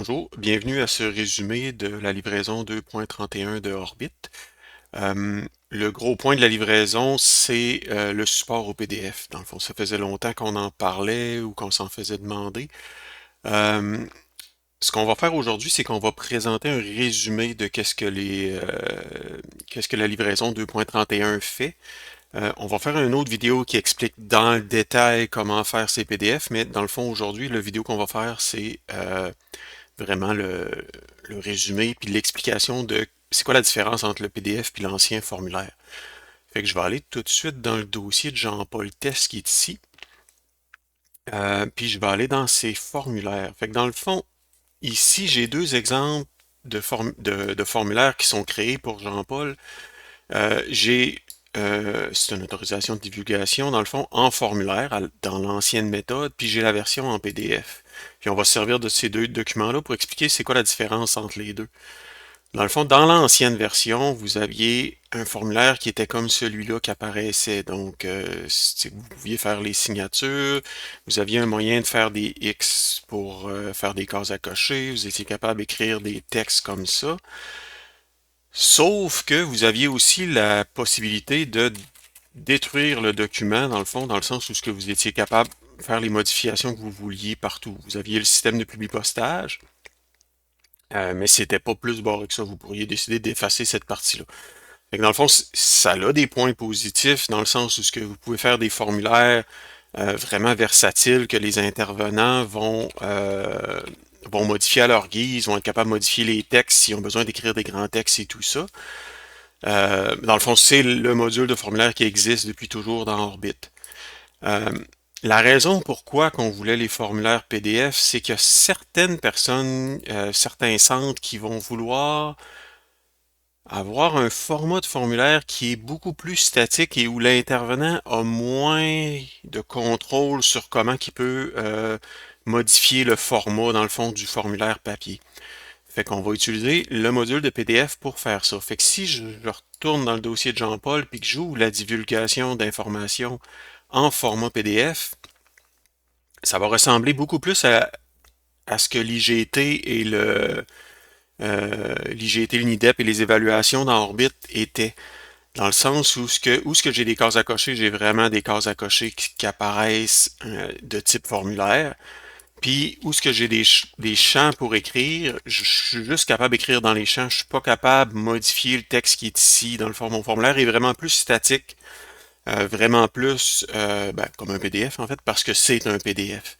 Bonjour, bienvenue à ce résumé de la livraison 2.31 de Orbit. Le gros point de la livraison, c'est le support au PDF. Dans le fond, ça faisait longtemps qu'on en parlait ou qu'on s'en faisait demander. Euh, Ce qu'on va faire aujourd'hui, c'est qu'on va présenter un résumé de qu'est-ce que la livraison 2.31 fait. On va faire une autre vidéo qui explique dans le détail comment faire ces PDF, mais dans le fond, aujourd'hui, la vidéo qu'on va faire, c'est vraiment le résumé puis l'explication de c'est quoi la différence entre le PDF puis l'ancien formulaire. Fait que je vais aller tout de suite dans le dossier de Jean-Paul Test qui est ici. Puis je vais aller dans ses formulaires. Fait que dans le fond, ici, j'ai deux exemples de formulaires qui sont créés pour Jean-Paul. C'est une autorisation de divulgation, dans le fond, en formulaire, dans l'ancienne méthode, puis j'ai la version en PDF. Puis on va se servir de ces deux documents-là pour expliquer c'est quoi la différence entre les deux. Dans le fond, dans l'ancienne version, vous aviez un formulaire qui était comme celui-là qui apparaissait. Donc, vous pouviez faire les signatures, vous aviez un moyen de faire des X pour faire des cases à cocher, vous étiez capable d'écrire des textes comme ça. Sauf que vous aviez aussi la possibilité de détruire le document, dans le fond, dans le sens où ce que vous étiez capable de faire les modifications que vous vouliez partout. Vous aviez le système de publipostage, mais c'était pas plus barré que ça. Vous pourriez décider d'effacer cette partie-là. Fait que dans le fond, ça a des points positifs, dans le sens où ce que vous pouvez faire des formulaires vraiment versatiles que les intervenants vont modifier à leur guise, vont être capables de modifier les textes s'ils ont besoin d'écrire des grands textes et tout ça. Dans le fond, c'est le module de formulaire qui existe depuis toujours dans Orbit. Euh, la raison pourquoi qu'on voulait les formulaires PDF, c'est qu'il y a certaines personnes, certains centres qui vont vouloir avoir un format de formulaire qui est beaucoup plus statique et où l'intervenant a moins de contrôle sur comment il peut modifier le format, dans le fond, du formulaire papier. Fait qu'on va utiliser le module de PDF pour faire ça. Fait que si je retourne dans le dossier de Jean-Paul puis que j'ouvre la divulgation d'informations en format PDF, ça va ressembler beaucoup plus à ce que l'IGT et l'IGT, l'UNIDEP et les évaluations dans Orbit étaient. Dans le sens où ce que j'ai des cases à cocher, j'ai vraiment des cases à cocher qui apparaissent de type formulaire. Puis, où ce que j'ai des champs pour écrire, je suis juste capable d'écrire dans les champs. Je suis pas capable de modifier le texte qui est ici. Dans le fond, mon formulaire est vraiment plus statique, vraiment plus comme un PDF en fait, parce que c'est un PDF.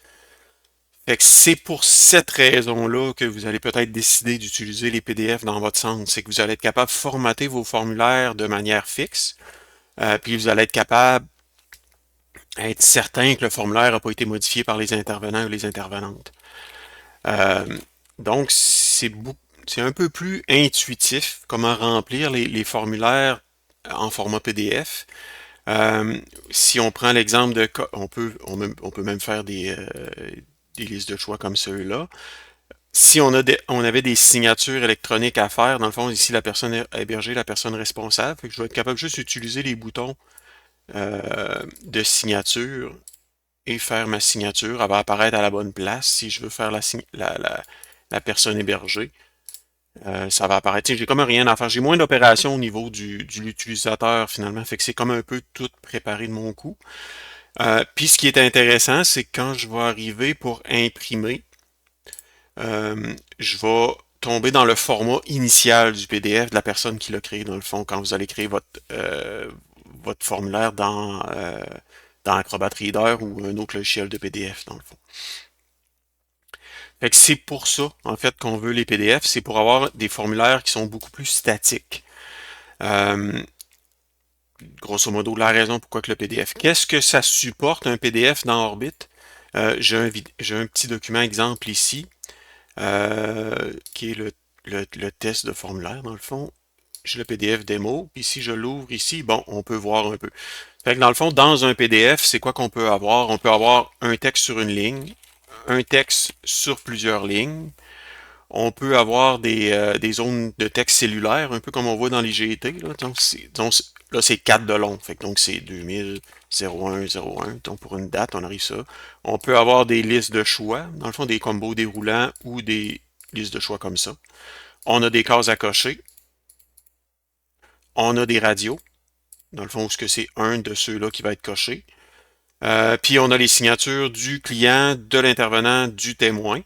Fait que c'est pour cette raison-là que vous allez peut-être décider d'utiliser les PDF dans votre centre. C'est que vous allez être capable de formater vos formulaires de manière fixe, puis vous allez être capable d'être certain que le formulaire n'a pas été modifié par les intervenants ou les intervenantes. Euh, donc, c'est un peu plus intuitif comment remplir les formulaires en format PDF. Si on prend l'exemple on peut même faire des listes de choix comme ceux-là. Si on avait des signatures électroniques à faire, dans le fond, ici, la personne est hébergée, la personne responsable, fait que je vais être capable juste d'utiliser les boutons de signature et faire ma signature. Elle va apparaître à la bonne place si je veux faire la personne hébergée. Ça va apparaître. J'ai comme rien à faire. J'ai moins d'opérations au niveau de l'utilisateur finalement. Fait que c'est comme un peu tout préparé de mon coup. Puis ce qui est intéressant, c'est que quand je vais arriver pour imprimer, je vais tomber dans le format initial du PDF de la personne qui l'a créé dans le fond, quand vous allez créer votre formulaire dans Acrobat Reader ou un autre logiciel de PDF dans le fond. Fait que c'est pour ça, en fait, qu'on veut les PDF, c'est pour avoir des formulaires qui sont beaucoup plus statiques. Euh, Grosso modo, la raison pourquoi que le PDF. Qu'est-ce que ça supporte un PDF dans Orbit? J'ai un petit document exemple ici, qui est le test de formulaire, dans le fond. J'ai le PDF démo, puis si je l'ouvre ici, bon, on peut voir un peu. Fait que dans le fond, dans un PDF, c'est quoi qu'on peut avoir? On peut avoir un texte sur une ligne, un texte sur plusieurs lignes. On peut avoir des zones de texte cellulaire, un peu comme on voit dans les GT. Là, là c'est 4 de long. Fait que donc c'est 2000, 01, 01. Donc pour une date, on arrive ça. On peut avoir des listes de choix, dans le fond des combos déroulants ou des liste de choix comme ça. On a des cases à cocher. On a des radios. Dans le fond, est-ce que c'est un de ceux-là qui va être coché? Puis on a les signatures du client, de l'intervenant, du témoin.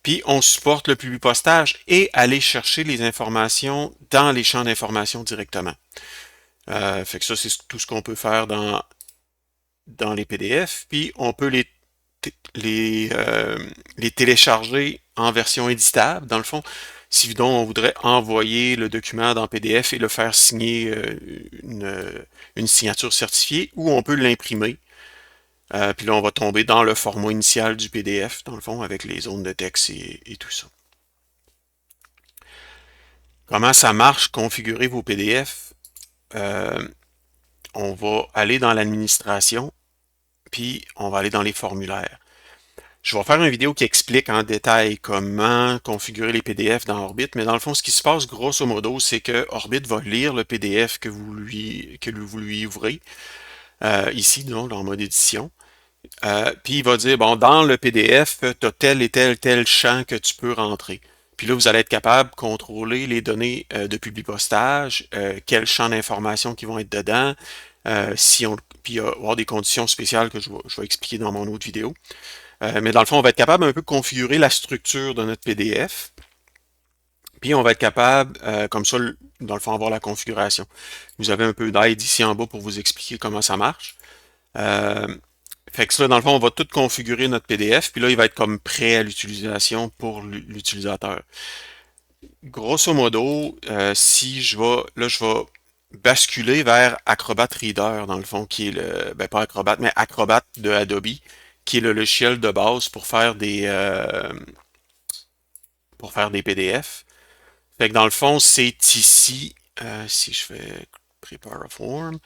Puis on supporte le public postage et aller chercher les informations dans les champs d'information directement. Fait que ça, c'est tout ce qu'on peut faire dans les PDF. Puis on peut les télécharger en version éditable. Dans le fond, si on voudrait envoyer le document dans PDF et le faire signer une signature certifiée, ou on peut l'imprimer. Puis là, on va tomber dans le format initial du PDF, dans le fond, avec les zones de texte et tout ça. Comment ça marche, configurer vos PDF? On va aller dans l'administration, puis on va aller dans les formulaires. Je vais faire une vidéo qui explique en détail comment configurer les PDF dans Orbit, mais dans le fond, ce qui se passe grosso modo, c'est que Orbit va lire le PDF que vous lui ouvrez, ici, donc, en mode édition. Puis il va dire, bon, dans le PDF, tu as tel et tel champ que tu peux rentrer. Puis là, vous allez être capable de contrôler les données de publipostage, quels champs d'information qui vont être dedans, puis il va y avoir des conditions spéciales que je vais expliquer dans mon autre vidéo. Mais dans le fond, on va être capable un peu de configurer la structure de notre PDF. Puis on va être capable, comme ça, dans le fond, avoir la configuration. Vous avez un peu d'aide ici en bas pour vous expliquer comment ça marche. Fait que ça, dans le fond, on va tout configurer notre PDF, puis là, il va être comme prêt à l'utilisation pour l'utilisateur. Grosso modo, si je vais basculer vers Acrobat Reader, dans le fond, qui est pas Acrobat, mais Acrobat de Adobe, qui est le logiciel de base pour faire des PDF. Fait que dans le fond, c'est ici, si je fais Prepare a Form,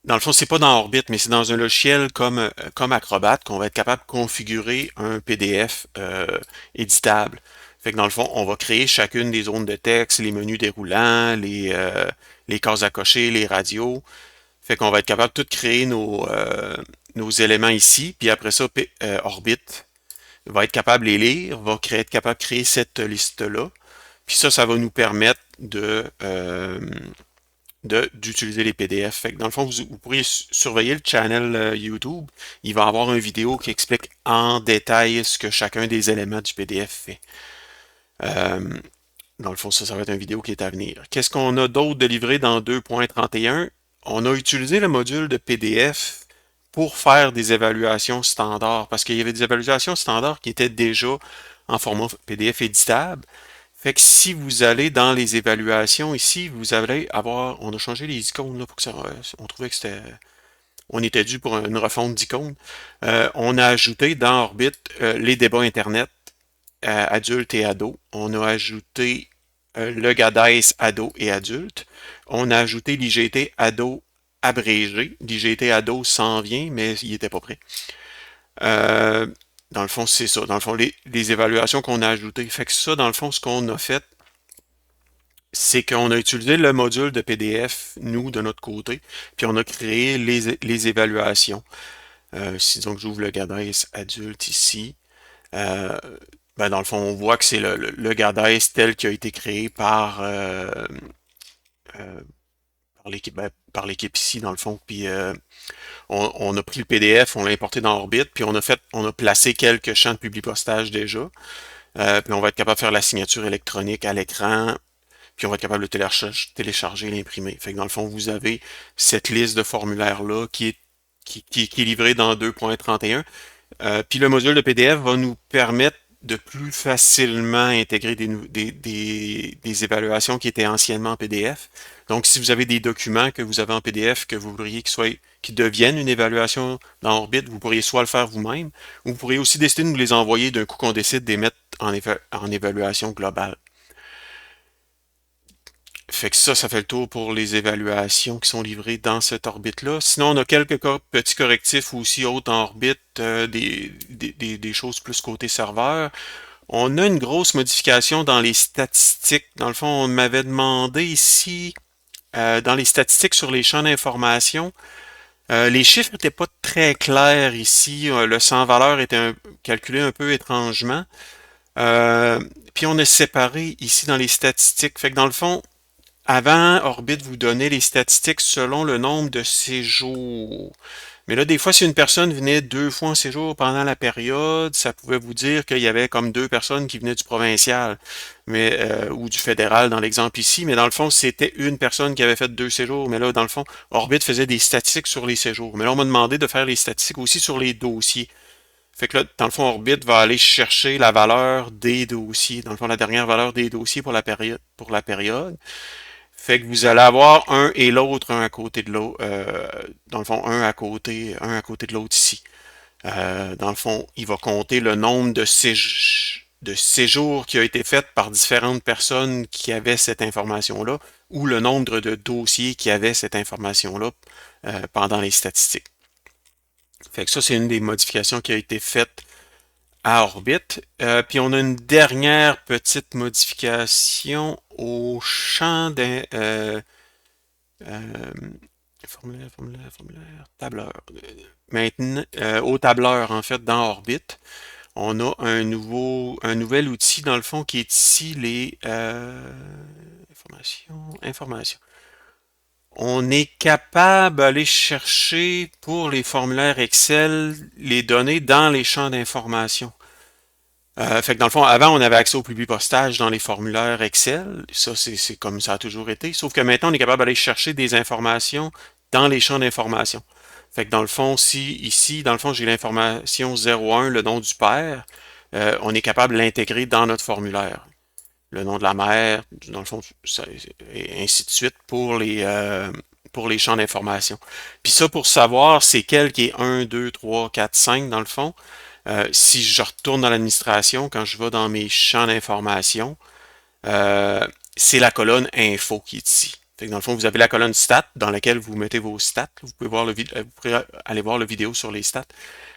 dans le fond, c'est pas dans Orbit, mais c'est dans un logiciel comme Acrobat qu'on va être capable de configurer un PDF éditable. Fait que dans le fond, on va créer chacune des zones de texte, les menus déroulants, les cases à cocher, les radios. Fait qu'on va être capable de tout créer nos éléments ici, puis après ça, Orbit va être capable de les lire, être capable de créer cette liste-là. Puis ça va nous permettre d'utiliser les PDF. Fait que dans le fond, vous pourriez surveiller le channel YouTube. Il va y avoir une vidéo qui explique en détail ce que chacun des éléments du PDF fait. Dans le fond, ça va être une vidéo qui est à venir. Qu'est-ce qu'on a d'autre de livré dans 2.31? On a utilisé le module de PDF pour faire des évaluations standards, parce qu'il y avait des évaluations standards qui étaient déjà en format PDF éditable. Fait que si vous allez dans les évaluations ici, vous allez avoir, on a changé les icônes là pour que on trouvait que on était dû pour une refonte d'icônes. On a ajouté dans Orbit les débats Internet adultes et ados. On a ajouté le GADES ado et adulte. On a ajouté l'IGT ado abrégé. L'IGT ado s'en vient, mais il n'était pas prêt. Dans le fond, c'est ça. Dans le fond, les évaluations qu'on a ajoutées. Fait que ça, dans le fond, ce qu'on a fait, c'est qu'on a utilisé le module de PDF, nous, de notre côté, puis on a créé les évaluations. Si donc j'ouvre le GADES adulte ici, dans le fond, on voit que c'est le GADES tel qu'il a été créé par par l'équipe ici, dans le fond. Puis on a pris le PDF, on l'a importé dans Orbit, puis on a placé quelques champs de publipostage déjà. Puis on va être capable de faire la signature électronique à l'écran, puis on va être capable de télécharger et l'imprimer. Fait que dans le fond, vous avez cette liste de formulaires-là qui est livrée dans 2.31. Puis le module de PDF va nous permettre de plus facilement intégrer des évaluations qui étaient anciennement en PDF. Donc, si vous avez des documents que vous avez en PDF que vous voudriez qu'ils deviennent une évaluation dans Orbit, vous pourriez soit le faire vous-même, ou vous pourriez aussi décider de nous les envoyer d'un coup qu'on décide de les mettre en évaluation globale. Fait que ça fait le tour pour les évaluations qui sont livrées dans cette orbite-là. Sinon, on a quelques petits correctifs aussi autres en orbite, des choses plus côté serveur. On a une grosse modification dans les statistiques. Dans le fond, on m'avait demandé ici, dans les statistiques sur les champs d'information, les chiffres n'étaient pas très clairs ici. Le sans valeur était calculé un peu étrangement. Euh, Puis on a séparé ici dans les statistiques. Fait que dans le fond, avant, Orbit vous donnait les statistiques selon le nombre de séjours. Mais là, des fois, si une personne venait 2 fois en séjour pendant la période, ça pouvait vous dire qu'il y avait comme 2 personnes qui venaient du provincial, ou du fédéral dans l'exemple ici. Mais dans le fond, c'était une personne qui avait fait 2 séjours. Mais là, dans le fond, Orbit faisait des statistiques sur les séjours. Mais là, on m'a demandé de faire les statistiques aussi sur les dossiers. Fait que là, dans le fond, Orbit va aller chercher la valeur des dossiers. Dans le fond, la dernière valeur des dossiers pour la période. Fait que vous allez avoir un et l'autre, un à côté de l'autre. Dans le fond, un à côté de l'autre ici. Dans le fond, il va compter le nombre de séjours qui a été fait par différentes personnes qui avaient cette information-là, ou le nombre de dossiers qui avaient cette information-là pendant les statistiques. Fait que ça, c'est une des modifications qui a été faite à Orbit. Puis on a une dernière petite modification au champ d'un euh, tableur. Maintenant, au tableur, en fait, dans Orbit, on a un nouvel outil, dans le fond, qui est ici les informations. On est capable d'aller chercher pour les formulaires Excel les données dans les champs d'information. Fait que dans le fond, avant, on avait accès au publipostage dans les formulaires Excel. Ça, c'est comme ça a toujours été. Sauf que maintenant, on est capable d'aller chercher des informations dans les champs d'information. Fait que dans le fond, si ici, dans le fond, j'ai l'information 01, le nom du père, on est capable de l'intégrer dans notre formulaire. Le nom de la mère, dans le fond, et ainsi de suite pour les champs d'information. Puis ça, pour savoir c'est quel qui est 1, 2, 3, 4, 5 dans le fond, si je retourne dans l'administration, quand je vais dans mes champs d'information, euh, c'est la colonne info qui est ici. Fait que dans le fond, vous avez la colonne stats dans laquelle vous mettez vos stats. Vous pouvez vous pouvez aller voir la vidéo sur les stats.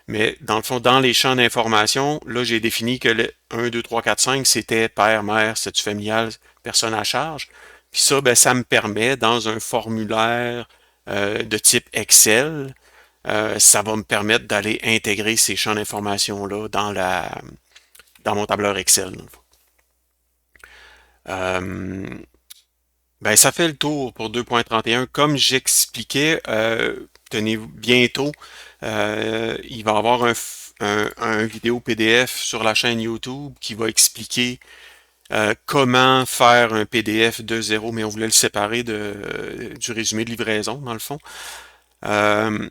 Mais dans le fond, dans les champs d'information, là, j'ai défini que le 1, 2, 3, 4, 5, c'était père, mère, statut familial, personne à charge. Puis ça, ben, ça me permet, dans un formulaire de type Excel, ça va me permettre d'aller intégrer ces champs d'information-là dans mon tableur Excel. Dans le fond. Euh, ben, ça fait le tour pour 2.31. Comme j'expliquais, tenez bientôt, il va y avoir un vidéo PDF sur la chaîne YouTube qui va expliquer comment faire un PDF de zéro, mais on voulait le séparer du résumé de livraison, dans le fond. Euh,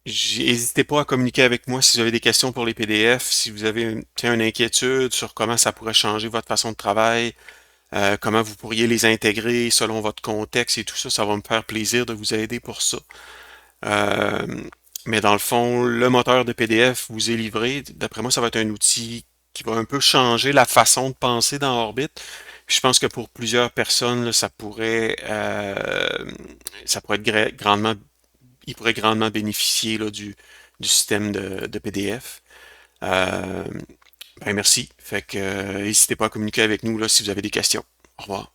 N'hésitez pas à communiquer avec moi si vous avez des questions pour les PDF, si vous avez une inquiétude sur comment ça pourrait changer votre façon de travail, comment vous pourriez les intégrer selon votre contexte et tout ça, ça va me faire plaisir de vous aider pour ça. Euh, mais dans le fond, le moteur de PDF vous est livré. D'après moi, ça va être un outil qui va un peu changer la façon de penser dans Orbit. Puis je pense que pour plusieurs personnes, là, ça pourrait être grandement, ils pourraient grandement bénéficier là, du système de PDF. Euh, ben merci. Fait que n'hésitez pas à communiquer avec nous là, si vous avez des questions. Au revoir.